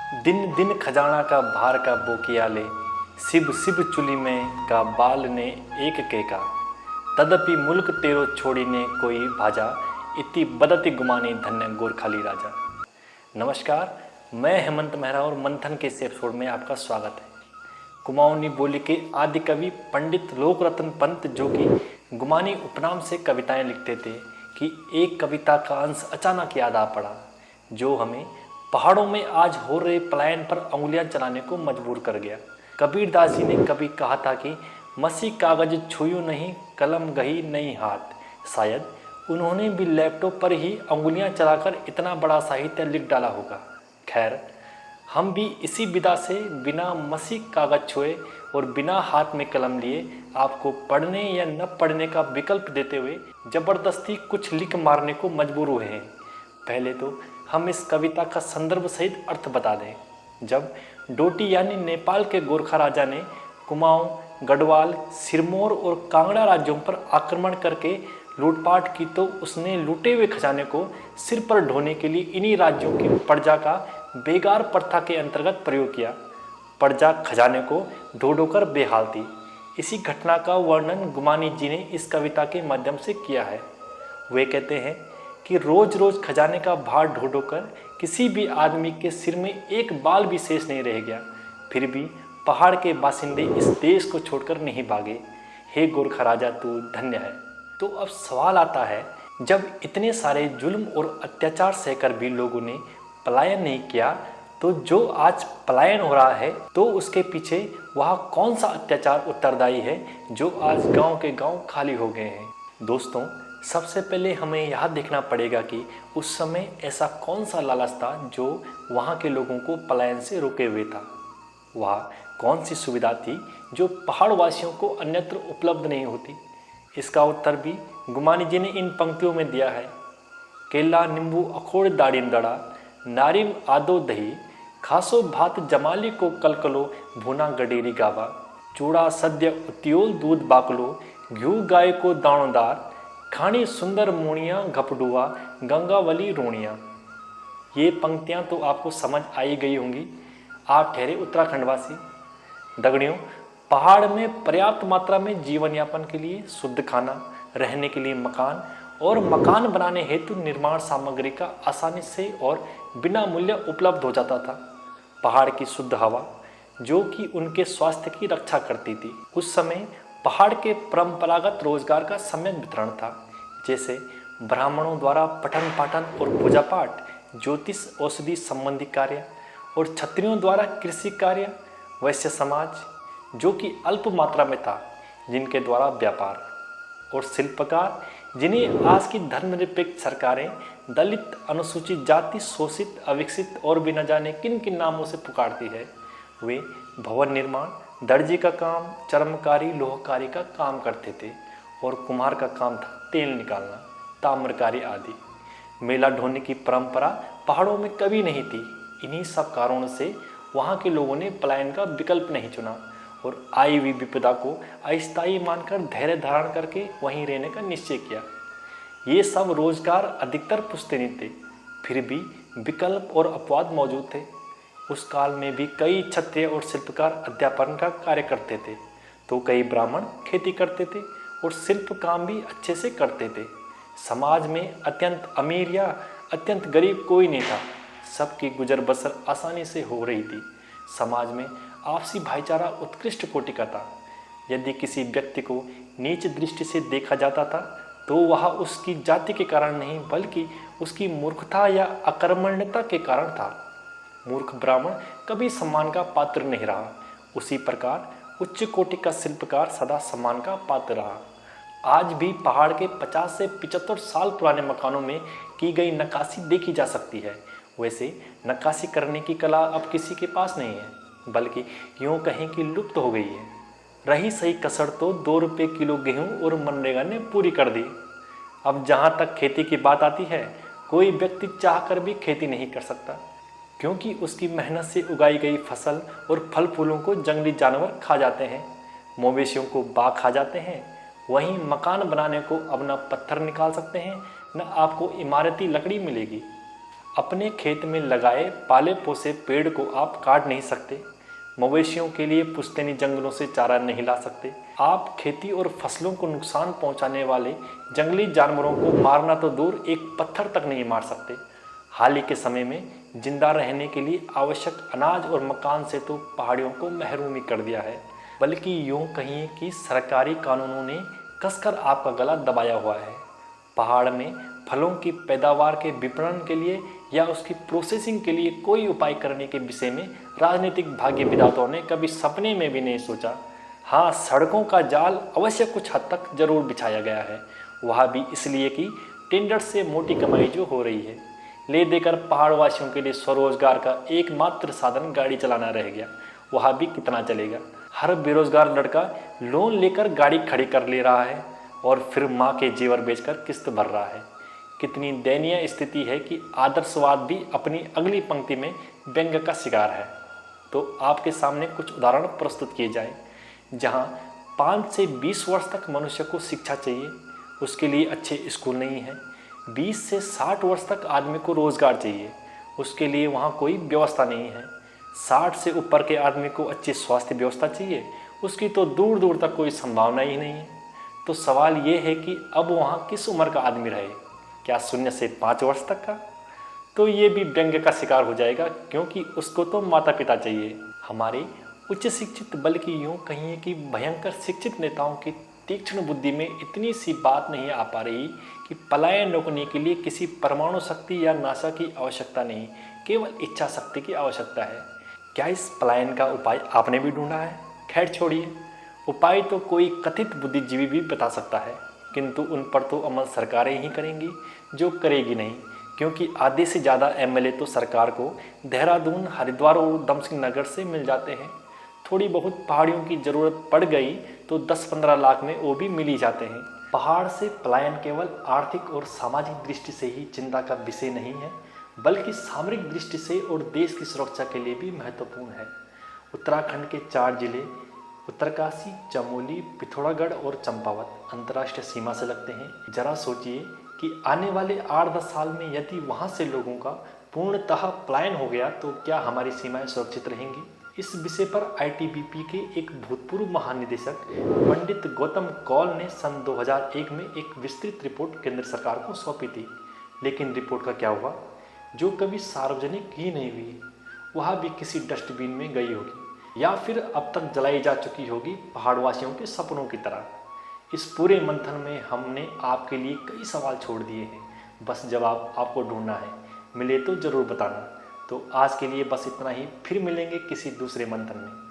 दिन दिन खजाना का भार का बोकिया ले, शिव शिव चुली में का बाल ने एक केका। तदपि मुल्क तेरो छोड़ी ने कोई भाजा, इति बदति गुमानी धन्य गोरखाली राजा। नमस्कार, मैं हेमंत मेहरा और मंथन के इस एपिसोड में आपका स्वागत है। कुमाऊनी बोली के आदि कवि पंडित लोकरत्न पंत, जो कि गुमानी उपनाम से कविताएं लिखते थे, कि एक कविता का अंश अचानक याद आ पड़ा, जो हमें पहाड़ों में आज हो रहे पलायन पर उंगलियां चलाने को मजबूर कर गया। कबीरदास जी ने कभी कहा था कि मसी कागज छुयूं नहीं, कलम गही नहीं हाथ। शायद उन्होंने भी लैपटॉप पर ही उंगलियां चलाकर इतना बड़ा साहित्य लिख डाला होगा। खैर, हम भी इसी विदा से बिना मसी कागज छुए और बिना हाथ में कलम लिए आपको पढ़ने या न पढ़ने का विकल्प देते हुए जबरदस्ती कुछ लिख मारने को मजबूर हुए हैं। पहले तो हम इस कविता का संदर्भ सहित अर्थ बता दें। जब डोटी यानी नेपाल के गोरखा राजा ने कुमाऊं, गढ़वाल, सिरमौर और कांगड़ा राज्यों पर आक्रमण करके लूटपाट की, तो उसने लूटे हुए खजाने को सिर पर ढोने के लिए इन्हीं राज्यों की प्रजा का बेगार प्रथा के अंतर्गत प्रयोग किया। प्रजा खजाने को ढो ढो कर बेहाल थी। इसी घटना का वर्णन गुमानी जी ने इस कविता के माध्यम से किया है। वे कहते हैं कि रोज रोज खजाने का भार ढो ढो कर किसी भी आदमी के सिर में एक बाल भी शेष नहीं रह गया, फिर भी पहाड़ के बासिंदे इस देश को छोड़कर नहीं भागे। हे गोरखा राजा, तू धन्य है। तो अब सवाल आता है, जब इतने सारे जुल्म और अत्याचार सहकर भी लोगों ने पलायन नहीं किया, तो जो आज पलायन हो रहा है, तो उसके पीछे वह कौन सा अत्याचार उत्तरदायी है जो आज गांव के गांव खाली हो गए हैं। दोस्तों, सबसे पहले हमें यह देखना पड़ेगा कि उस समय ऐसा कौन सा लालच था जो वहाँ के लोगों को पलायन से रोके हुए था। वह कौन सी सुविधा थी जो पहाड़ वासियों को अन्यत्र उपलब्ध नहीं होती। इसका उत्तर भी गुमानी जी ने इन पंक्तियों में दिया है। केला नींबू अखोड़ दाड़िम दड़ा, नारिम आदो दही, खासो भात जमाली को कलकलो, भुना गडेरी गावा, चूड़ा सद्य उतियोल दूध बाकलो, घ्यू गाय को दाणोदार, खानी सुंदर मोणियाँ घपडुआ, गंगावली रोणियाँ। ये पंक्तियाँ तो आपको समझ आई गई होंगी। आप ठहरे उत्तराखंडवासी। दगड़ियों, पहाड़ में पर्याप्त मात्रा में जीवन यापन के लिए शुद्ध खाना, रहने के लिए मकान और मकान बनाने हेतु निर्माण सामग्री का आसानी से और बिना मूल्य उपलब्ध हो जाता था। पहाड़ की शुद्ध हवा, जो कि उनके स्वास्थ्य की रक्षा करती थी। उस समय पहाड़ के परंपरागत रोजगार का सम्यक वितरण था, जैसे ब्राह्मणों द्वारा पठन पाठन और पूजा पाठ, ज्योतिष औषधि संबंधी कार्य, और क्षत्रियों द्वारा कृषि कार्य, वैश्य समाज जो कि अल्प मात्रा में था, जिनके द्वारा व्यापार, और शिल्पकार, जिन्हें आज की धर्मनिरपेक्ष सरकारें दलित, अनुसूचित जाति, शोषित, अविकसित और भी न जाने किन किन नामों से पुकारती है। वे भवन निर्माण, दर्जी का काम, चर्मकारी, लोहकारी का काम करते थे, और कुम्हार का काम था तेल निकालना, ताम्रकारी आदि। मेला ढोने की परंपरा पहाड़ों में कभी नहीं थी। इन्हीं सब कारणों से वहाँ के लोगों ने पलायन का विकल्प नहीं चुना और आई हुई विपदा को अस्थायी मानकर धैर्य धारण करके वहीं रहने का निश्चय किया। ये सब रोजगार अधिकतर पुश्तैनी थे, फिर भी विकल्प और अपवाद मौजूद थे। उस काल में भी कई क्षत्रिय और शिल्पकार अध्यापन का कार्य करते थे, तो कई ब्राह्मण खेती करते थे और शिल्प काम भी अच्छे से करते थे। समाज में अत्यंत अमीर या अत्यंत गरीब कोई नहीं था। सबकी गुजर बसर आसानी से हो रही थी। समाज में आपसी भाईचारा उत्कृष्ट कोटि का था। यदि किसी व्यक्ति को नीच दृष्टि से देखा जाता था, तो वह उसकी जाति के कारण नहीं, बल्कि उसकी मूर्खता या अकर्मण्यता के कारण था। मूर्ख ब्राह्मण कभी सम्मान का पात्र नहीं रहा। उसी प्रकार उच्च कोटि का शिल्पकार सदा सम्मान का पात्र रहा। आज भी पहाड़ के 50 से 75 साल पुराने मकानों में की गई नक्काशी देखी जा सकती है। वैसे नक्काशी करने की कला अब किसी के पास नहीं है, बल्कि यूँ कहें कि लुप्त हो गई है। रही सही कसर तो 2 रुपये किलो गेहूँ और मनरेगा ने पूरी कर दी। अब जहाँ तक खेती की बात आती है, कोई व्यक्ति चाहकर भी खेती नहीं कर सकता, क्योंकि उसकी मेहनत से उगाई गई फसल और फल फूलों को जंगली जानवर खा जाते हैं, मवेशियों को बाघ खा जाते हैं। वहीं मकान बनाने को अब न पत्थर निकाल सकते हैं, न आपको इमारती लकड़ी मिलेगी। अपने खेत में लगाए पाले पोसे पेड़ को आप काट नहीं सकते। मवेशियों के लिए पुश्तैनी जंगलों से चारा नहीं ला सकते। आप खेती और फसलों को नुकसान पहुंचाने वाले जंगली जानवरों को मारना तो दूर, एक पत्थर तक नहीं मार सकते। हाल ही के समय में जिंदा रहने के लिए आवश्यक अनाज और मकान से तो पहाड़ियों को महरूम ही कर दिया है, बल्कि यूं कहिए कि सरकारी कानूनों ने कसकर आपका गला दबाया हुआ है। पहाड़ में फलों की पैदावार के विपणन के लिए या उसकी प्रोसेसिंग के लिए कोई उपाय करने के विषय में राजनीतिक भाग्य विधाताओं ने कभी सपने में भी नहीं सोचा। हाँ, सड़कों का जाल अवश्य कुछ हद तक जरूर बिछाया गया है, वह भी इसलिए कि टेंडर से मोटी कमाई जो हो रही है। ले देकर पहाड़ वासियों के लिए स्वरोजगार का एकमात्र साधन गाड़ी चलाना रह गया, वह भी कितना चलेगा। हर बेरोजगार लड़का लोन लेकर गाड़ी खड़ी कर ले रहा है और फिर माँ के जेवर बेचकर किस्त भर रहा है। कितनी दयनीय स्थिति है कि आदर्शवाद भी अपनी अगली पंक्ति में व्यंग्य का शिकार है। तो आपके सामने कुछ उदाहरण प्रस्तुत किए जाएं, जहां 5 से 20 वर्ष तक मनुष्य को शिक्षा चाहिए, उसके लिए अच्छे स्कूल नहीं है। 20 से 60 वर्ष तक आदमी को रोजगार चाहिए, उसके लिए वहाँ कोई व्यवस्था नहीं है। 60 से ऊपर के आदमी को अच्छी स्वास्थ्य व्यवस्था चाहिए, उसकी तो दूर दूर तक कोई संभावना ही नहीं है। तो सवाल ये है कि अब वहाँ किस उम्र का आदमी रहे, क्या 0 से 5 वर्ष तक का? तो ये भी व्यंग्य का शिकार हो जाएगा, क्योंकि उसको तो माता पिता चाहिए। हमारे उच्च शिक्षित, बल्कि यूँ कहिए कि भयंकर शिक्षित नेताओं की तीक्ष्ण बुद्धि में इतनी सी बात नहीं आ पा रही कि पलायन रोकने के लिए किसी परमाणु शक्ति या नासा की आवश्यकता नहीं, केवल इच्छा शक्ति की आवश्यकता है। क्या इस पलायन का उपाय आपने भी ढूंढा है? खैर छोड़िए, उपाय तो कोई कथित बुद्धिजीवी भी बता सकता है, किंतु उन पर तो अमल सरकारें ही करेंगी, जो करेगी नहीं, क्योंकि आधे से ज़्यादा एमएलए तो सरकार को देहरादून, हरिद्वार और उधमसिंह नगर से मिल जाते हैं। थोड़ी बहुत पहाड़ियों की ज़रूरत पड़ गई तो 10-15 लाख में वो भी मिल ही जाते हैं। पहाड़ से पलायन केवल आर्थिक और सामाजिक दृष्टि से ही चिंता का विषय नहीं है, बल्कि सामरिक दृष्टि से और देश की सुरक्षा के लिए भी महत्वपूर्ण है। उत्तराखंड के 4 जिले उत्तरकाशी, चमोली, पिथौरागढ़ और चंपावत अंतर्राष्ट्रीय सीमा से लगते हैं। जरा सोचिए कि आने वाले 8-10 साल में यदि वहां से लोगों का पूर्णतः पलायन हो गया तो क्या हमारी सीमाएं सुरक्षित रहेंगी? इस विषय पर आईटीबीपी के एक भूतपूर्व महानिदेशक पंडित गौतम कौल ने सन 2001 में एक विस्तृत रिपोर्ट केंद्र सरकार को सौंपी थी। लेकिन रिपोर्ट का क्या हुआ? जो कभी सार्वजनिक ही नहीं हुई, वह भी किसी डस्टबिन में गई होगी, या फिर अब तक जलाई जा चुकी होगी पहाड़वासियों के सपनों की तरह। इस पूरे मंथन में हमने आपके लिए कई सवाल छोड़ दिए हैं, बस जवाब आपको ढूंढना है। मिले तो ज़रूर बताना। तो आज के लिए बस इतना ही, फिर मिलेंगे किसी दूसरे मंथन में।